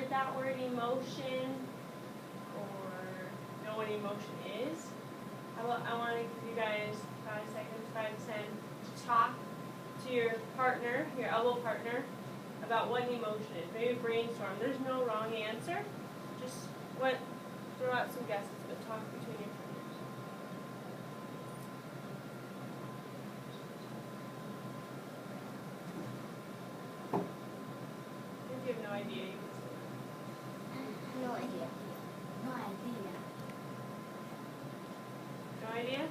heard that word emotion or know what emotion is? I want to give you guys 5 seconds, 5 to 10, to talk to your partner, your elbow partner, about what an emotion is. Maybe brainstorm. There's no wrong answer. Just throw out some guesses, but talk between your partners. If you have no idea, you can say No idea. No idea. no idea?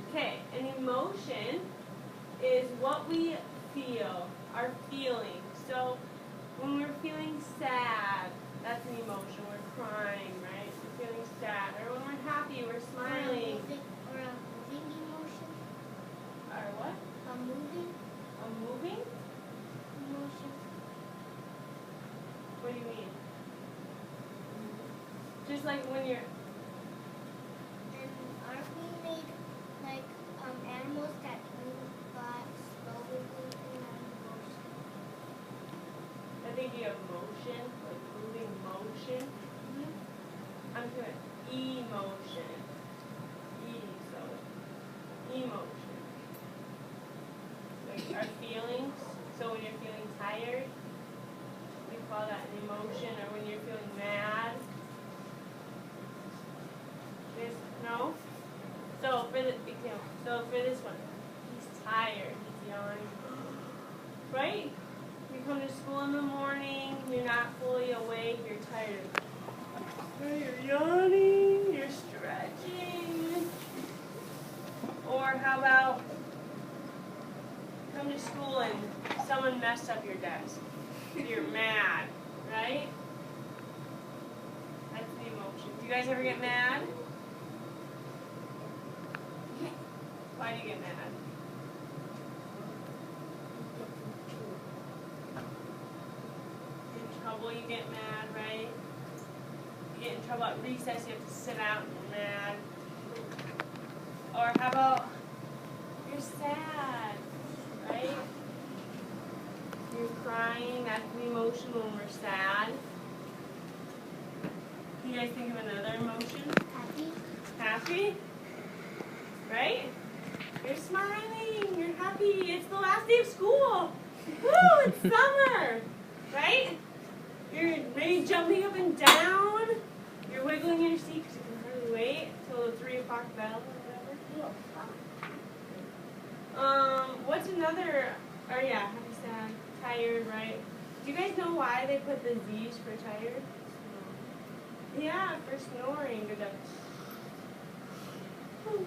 Okay, an emotion is what we feel, our feelings. So when we're feeling sad, that's an emotion. We're crying, right? We're feeling sad. Or when we're happy, we're smiling. Or a moving emotion. Or what? A moving A moving? emotion. What do you mean? Just like when you're... And aren't we made like animals that move but slowly moving an emotion? I think you have motion, like moving motion. I'm doing emotion. So emotion. Like our feelings. So when you're feeling tired, we call that an emotion. Or when you're feeling mad. No? So for this one, he's tired, he's yawning. Right? You come to school in the morning, you're not fully awake, you're tired. You're yawning, you're stretching. Or how about come to school and someone messed up your desk. You're mad, right? That's the emotion. Do you guys ever get mad? Why do you get mad? In trouble you get mad, right? You get in trouble at recess, you have to sit out and you're mad. Or how about you're sad, right? You're crying, that's an emotion when we're sad. Can you guys think of another emotion? Happy. Happy? Right? You're smiling, you're happy, it's the last day of school. Woo, it's summer, right? You're maybe jumping up and down, you're wiggling in your seat because you can hardly wait until the 3 o'clock bell or whatever. What's another, or yeah, happy, sad, tired, right? Do you guys know why they put the Z's for tired? Yeah, for snoring. Good job. Do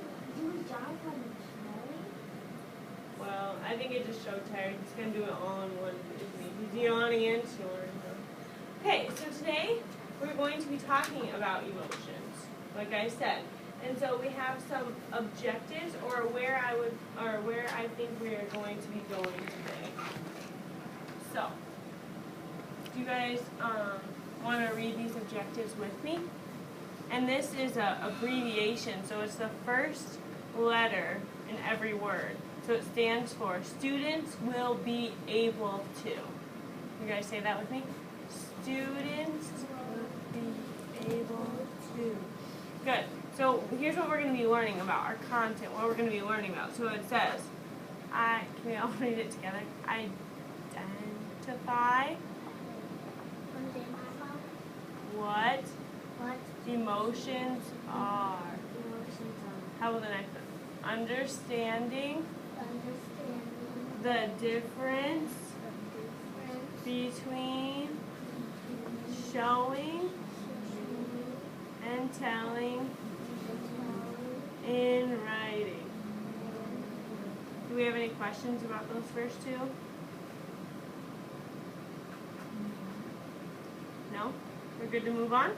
John come snoring? Well, I think it just showed tired. He's going to do it all in one. He's yawning and snoring. Okay, so today we're going to be talking about emotions, like I said. And so we have some objectives or where I think we are going to be going today. So, do you guys want to read these objectives with me? And this is an abbreviation, so it's the first letter in every word. So it stands for students will be able to. You guys say that with me? Students will be able to. Good. So here's what we're going to be learning about, our content, what we're going to be learning about. So it says, can we all read it together? Identify what emotions are. How about the next one? Understanding the difference between showing and telling in writing. Do we have any questions about those first two? No? We're good to move on?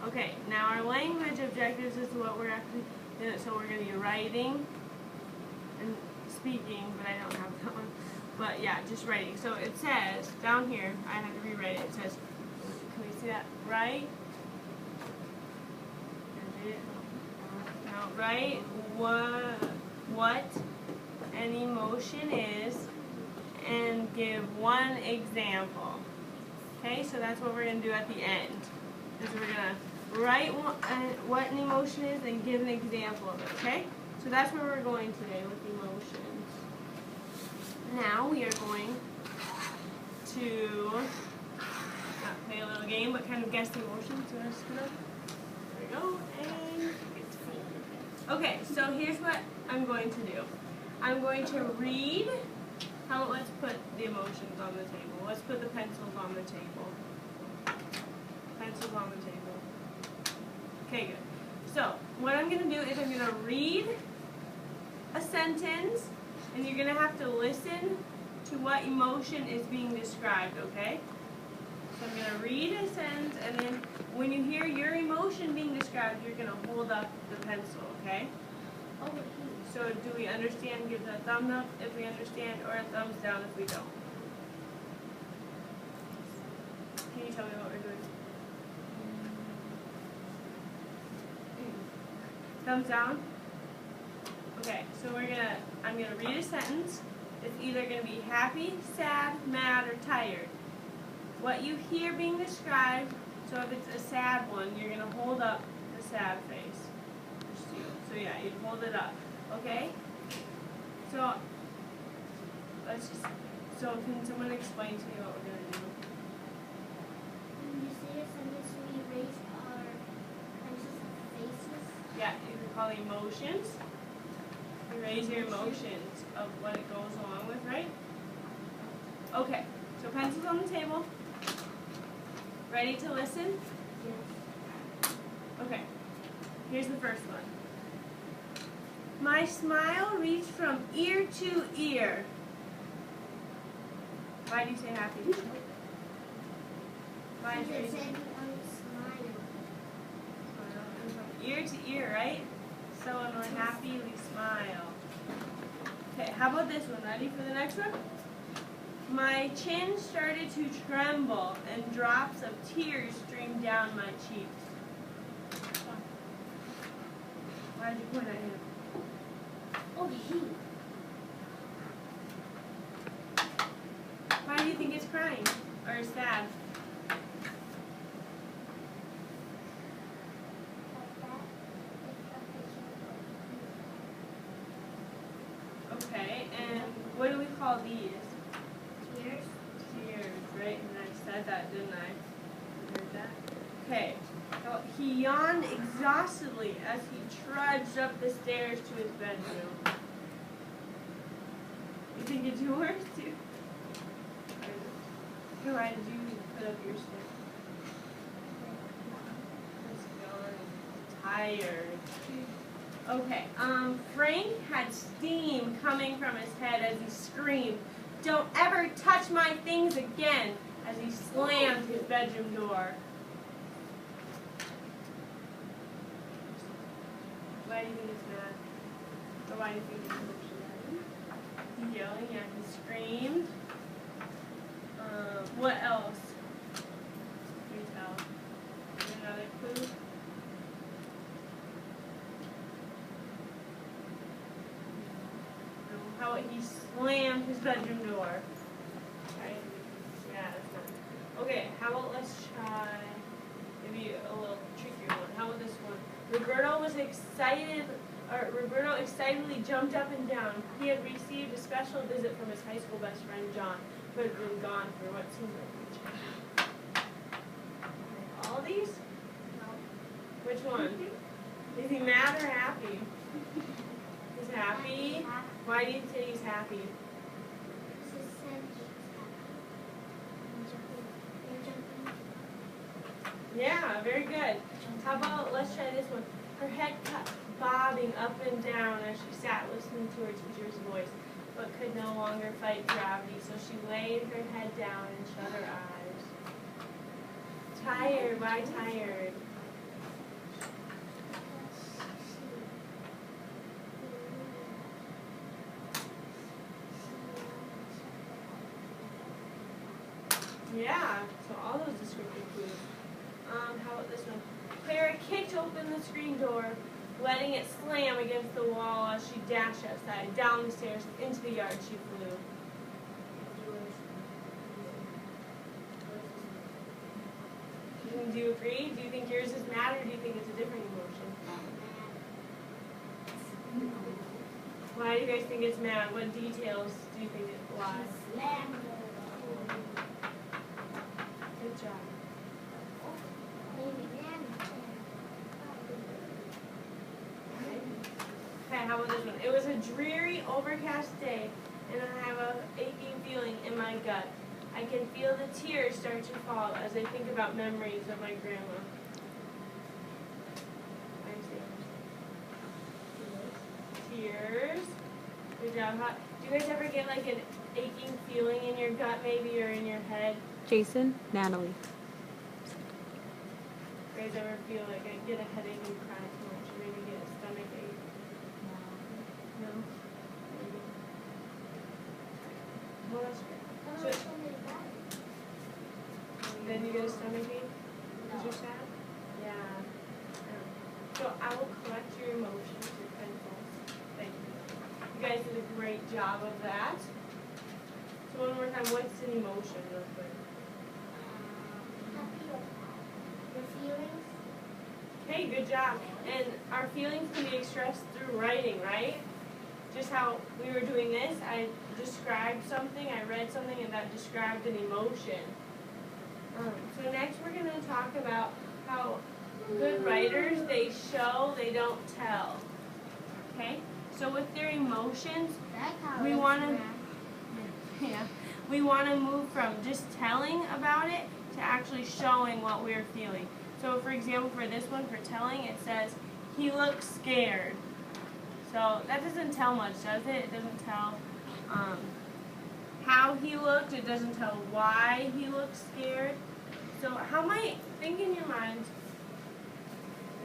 Okay, now our language objectives is what we're actually doing. So we're going to be writing and speaking, but I don't have that one. But yeah, just writing. So it says, down here, I have to rewrite it. It says, can we see that? Write. Now, write what an emotion is and give one example. Okay, so that's what we're going to do at the end. Is we're going to write what an emotion is and give an example of it, okay? So that's where we're going today with emotions. Now we are going to not play a little game, but kind of guess the emotions. So let's go. There we go. And okay, so here's what I'm going to do. I'm going to read. How about let's put the emotions on the table. Let's put the pencils on the table. Pencils on the table. Okay, good. So what I'm going to do is I'm going to read a sentence, and you're going to have to listen to what emotion is being described, okay? So I'm going to read a sentence, and then when you hear your emotion being described, you're going to hold up the pencil, okay? So do we understand? Give a thumb up if we understand, or a thumbs down if we don't. Can you tell me what we're doing? Thumbs down? Okay, so I'm gonna read a sentence. It's either gonna be happy, sad, mad, or tired. What you hear being described, so if it's a sad one, you're gonna hold up the sad face. So yeah, you'd hold it up. Okay? So can someone explain to me what we're gonna do? When you say a sentence, we raise our faces. Yeah, you can call emotions. You raise your emotions of what it goes along with, right? Okay, so pencils on the table. Ready to listen? Yes. Okay, here's the first one. My smile reached from ear to ear. Why do you say happy? Why Because do you it say said smile. from ear to ear, right? So when we're happy, we smile. Okay, how about this one? Ready for the next one? My chin started to tremble and drops of tears streamed down my cheeks. Why did you point at him? Oh, he. Why do you think it's crying? Or sad? Okay, and what do we call these? Tears. Tears, right? And I said that, didn't I? You heard that? Okay. So he yawned exhaustedly as he trudged up the stairs to his bedroom. You think it's yours too? Why did you put up your stairs? Tired. Okay, Frank had steam coming from his head as he screamed, "Don't ever touch my things again," as he slammed his bedroom door. Why do you think it's mad? Or why do you think it's yelling? He's yelling, yeah, he screamed. What else? Can you tell? Another clue? How he slammed his bedroom door. Right? Yeah, that's not. Okay, how about let's try maybe a little trickier one. How about this one? Roberto excitedly jumped up and down. He had received a special visit from his high school best friend John, who had been gone for what seemed like a week. All these? No. Which one? Is he mad or happy? He's happy. Why do you say he's happy? Yeah, very good. How about, let's try this one. Her head kept bobbing up and down as she sat listening to her teacher's voice, but could no longer fight gravity, so she laid her head down and shut her eyes. Tired, why tired? Yeah, so all those descriptive clues. How about this one? Clara kicked open the screen door, letting it slam against the wall as she dashed outside, down the stairs, into the yard she flew. Do you agree? Do you think yours is mad, or do you think it's a different emotion? Why do you guys think it's mad? What details do you think it lies? Good job. Okay, how about this one? It was a dreary, overcast day, and I have a aching feeling in my gut. I can feel the tears start to fall as I think about memories of my grandma. Tears. Good job. Do you guys ever get like an aching feeling in your gut maybe, or in your head? Jason, Natalie. You guys ever feel like I get a headache and cry too much, or maybe get a stomach ache? No? Maybe. Well, that's great. Then you get a stomach ache? Because you're sad? Yeah. So I will collect your emotions, your pencils. Thank you. You guys did a great job of that. So one more time, what's an emotion real quick? Happy or sad? Your feelings? Okay, good job. And our feelings can be expressed through writing, right? Just how we were doing this, I described something, I read something, and that described an emotion. So next we're going to talk about how good writers, they show, they don't tell. Okay? So with their emotions, we want to move from just telling about it to actually showing what we're feeling. So for example, for this one, for telling, it says, he looks scared. So that doesn't tell much, does it? It doesn't tell how he looked. It doesn't tell why he looked scared. So how might, think in your mind,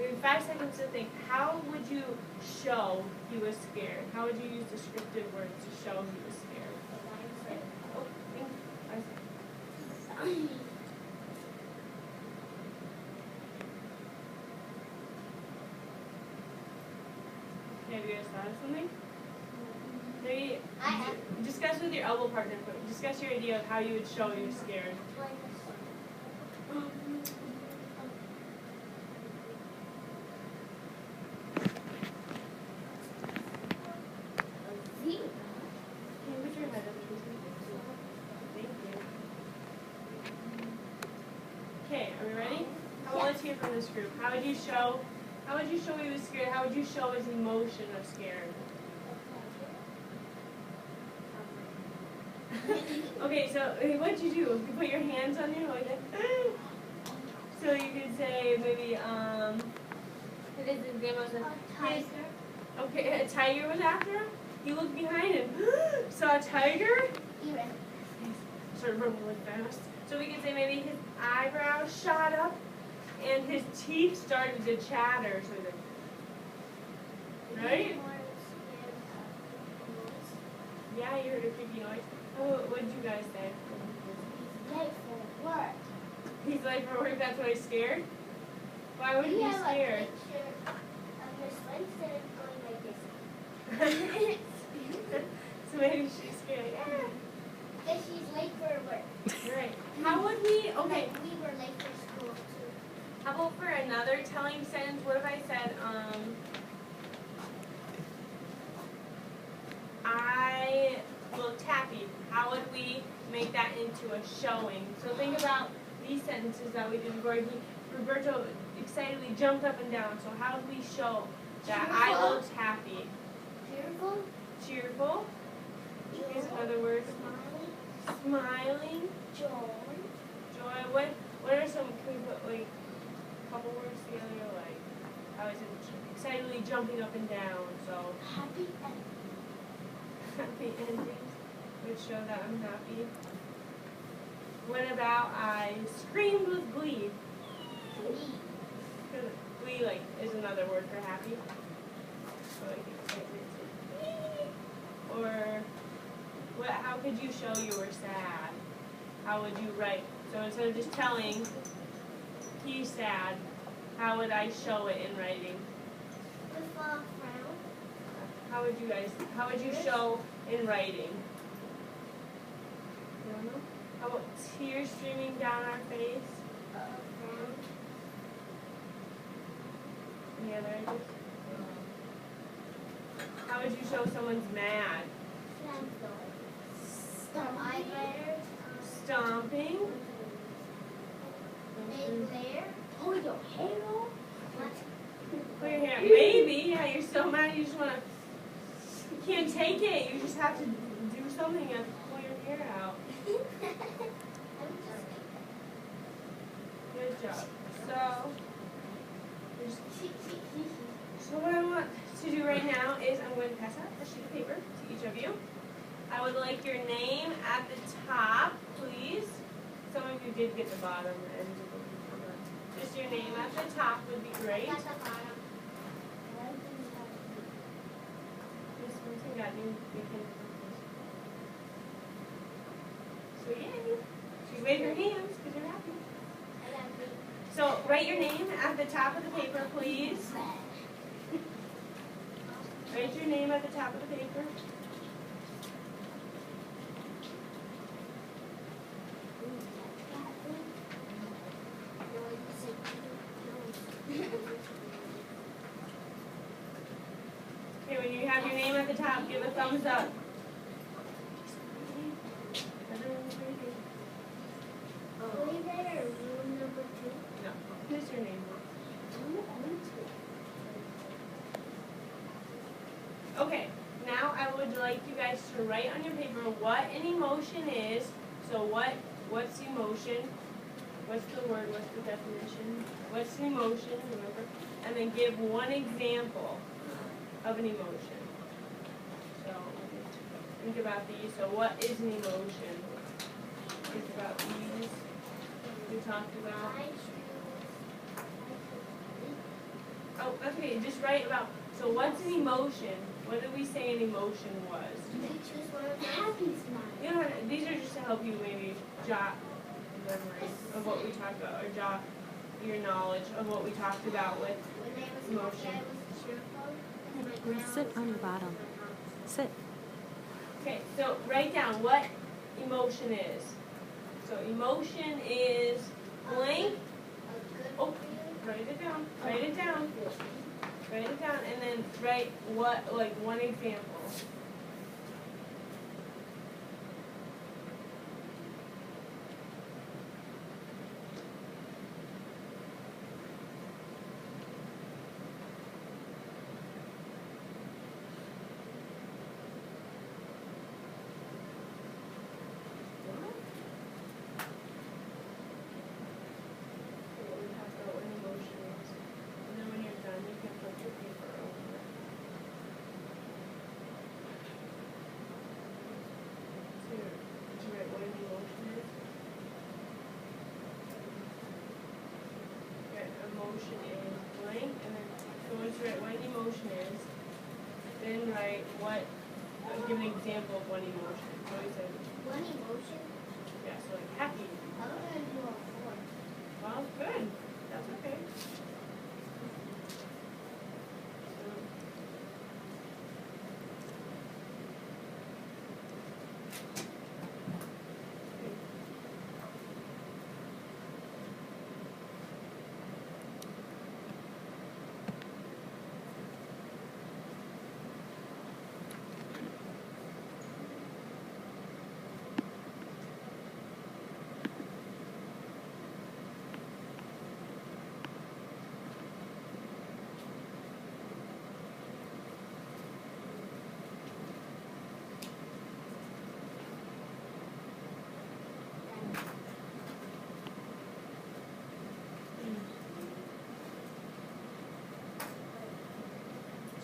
in 5 seconds to think, how would you show he was scared? How would you use descriptive words to show he was scared? Oh, think 5 seconds. Okay, have you guys thought of something? Maybe discuss with your elbow partner. Discuss your idea of how you would show you're scared. Okay, are we ready? Let's hear from this group. How would you show he was scared? How would you show his emotion of scared? Okay, so what'd you do? You put your hands on your like that. So you could say maybe his grandma said, okay, a tiger was after him. He looked behind him. Saw a tiger. Started running really fast. So we could say maybe his eyebrows shot up and his teeth started to chatter. So right? Yeah, you heard a creepy noise. Oh, what did you guys say? He's late for work. He's late for work, that's why he's scared? Why would he be scared? A picture of Miss Winston going like this. So maybe she's scared. Yeah. Because she's late for work. Right. How would we, okay. Like we were late for school too. How about for another telling sentence, what if I said, I looked happy. How would we make that into a showing? So think about these sentences that we did before. Roberto excitedly jumped up and down. So how do we show that I looked happy? Cheerful. Cheerful. Here's another word. Smiling. Joy. Joy. What are some, can we put like a couple words together? Like, I was excitedly jumping up and down. So Happy ending. Happy endings would show that I'm happy. What about I screamed with glee? Glee. Glee like is another word for happy. So like excitement. Or what? How could you show you were sad? How would you write? So instead of just telling he's sad, how would I show it in writing? With a frown. How would you show in writing? You don't know? How about tears streaming down our face? Frown. Any other ideas? How would you show someone's mad? Stomping. Oh, your hair off? Pull your hair. Maybe, yeah, you're so mad you just want to, you can't take it. You just have to do something. You have to pull your hair out. Good job. So what I want to do right now is I'm going to pass out a sheet of paper to each of you. I would like your name at the top, please. Some of you did get the bottom end of the paper. Just your name at the top would be great. This one got new. So yay! You wave your hands because you're happy. So write your name at the top of the paper, please. Write your name at the top of the paper. Okay, when you have your name at the top, give a thumbs up. No. Who's your name? Okay, now I would like you guys to write on your paper what an emotion is. So what's emotion? What's the word? What's the definition? What's an emotion? Remember? And then give one example of an emotion. So think about these. So what is an emotion? Think about these. We talked about. Oh, okay. Just write about. So what's an emotion? What did we say an emotion was? You know, these are just to help you maybe jot memory of what we talked about, or jot your knowledge of what we talked about with emotion. Sit on the bottom. Sit. Okay, so write down what emotion is. So emotion is blank. Oh, write it down. Write it down. Write it down, and then write what, like one example. Emotion is blank, and then so once you write what an emotion is, then write what, give an example of one emotion. So we said, One emotion? yeah, so like happy. I'm going to do a 4. Well, good. That's okay.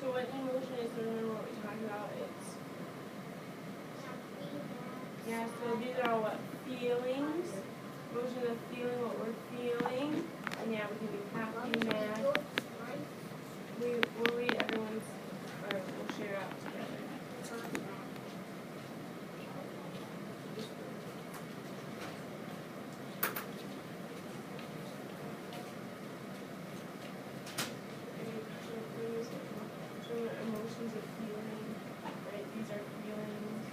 So what emotion is, so remember what we talked about, it's, yeah, so these are all what, feelings, emotion of feeling, what we're feeling, and yeah, we can be happy, mad, we'll read everyone's, or we'll share out together. Emotions of feeling, right? These are feelings.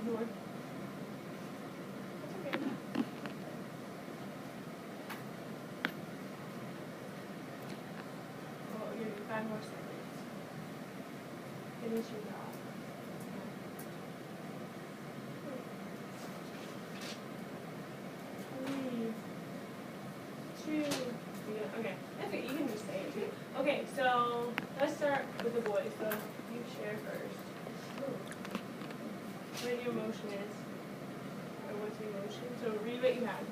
more. That's okay. Well, I'll give you 5 more seconds. Finish your job. 3, 2, yeah, okay. That's okay, you can just say it too. Okay, so let's start with the boys. So you share first. What your emotion is. Or what's your emotion? So read what you have.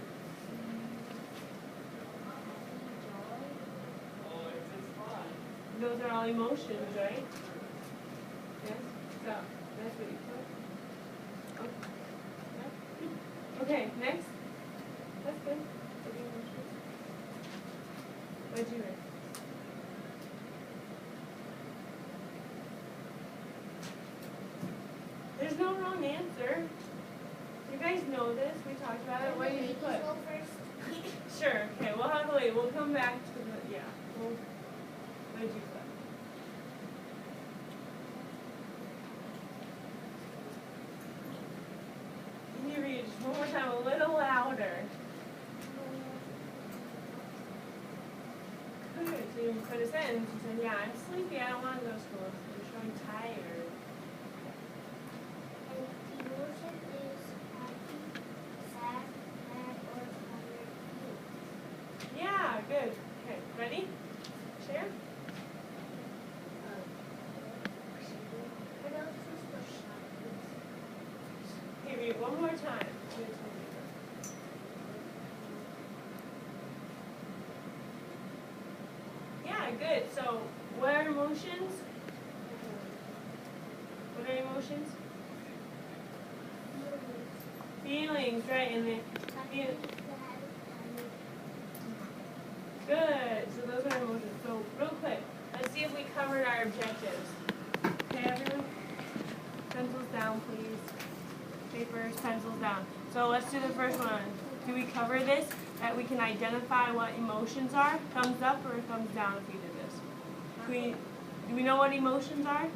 Those are all emotions, right? Yes? So that's what you put. Okay. Yeah. Okay, next. That's good. What are your emotions? What'd you write? There's no wrong answer. You guys know this. We talked about it. What did you put? Go first. Sure. Okay, we'll have to wait. We'll come back to the, yeah. What did you put? Can you read just one more time, a little louder? Good. So you put a sentence. You said, yeah, I'm sleepy. I don't want to go to school. I'm showing tired. An emotion is happy, sad, mad, or tired. Yeah, good. Okay, ready? Share? What else is the shot? Okay, read one more time. Yeah, good. So, what are emotions? What are emotions? Feelings, right? And then, Happy, sad, tired. good. So those are emotions. So, real quick, let's see if we covered our objectives. Okay, everyone? Pencils down, please. Papers, pencils down. So let's do the first one. Do we cover this? That we can identify what emotions are? Thumbs up or thumbs down if we did this? Do we know what emotions are?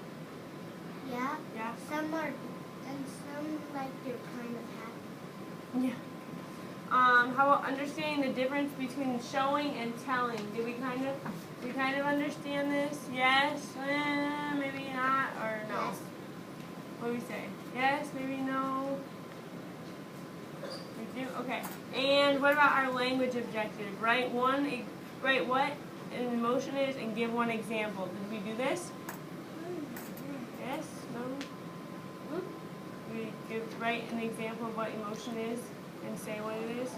Yeah. Yeah? Some are, and some like they're kind of happy. Yeah. How about understanding the difference between showing and telling? Do we kind of understand this? Yes? Maybe not, or no? Yes. What do we say? Yes, maybe no? We do? Okay. And what about our language objective? Write what an emotion is and give one example. Did we do this? Yes? No? We write an example of what emotion is and say what it is?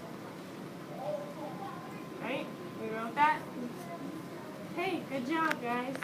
Right? We wrote that? Hey, good job, guys.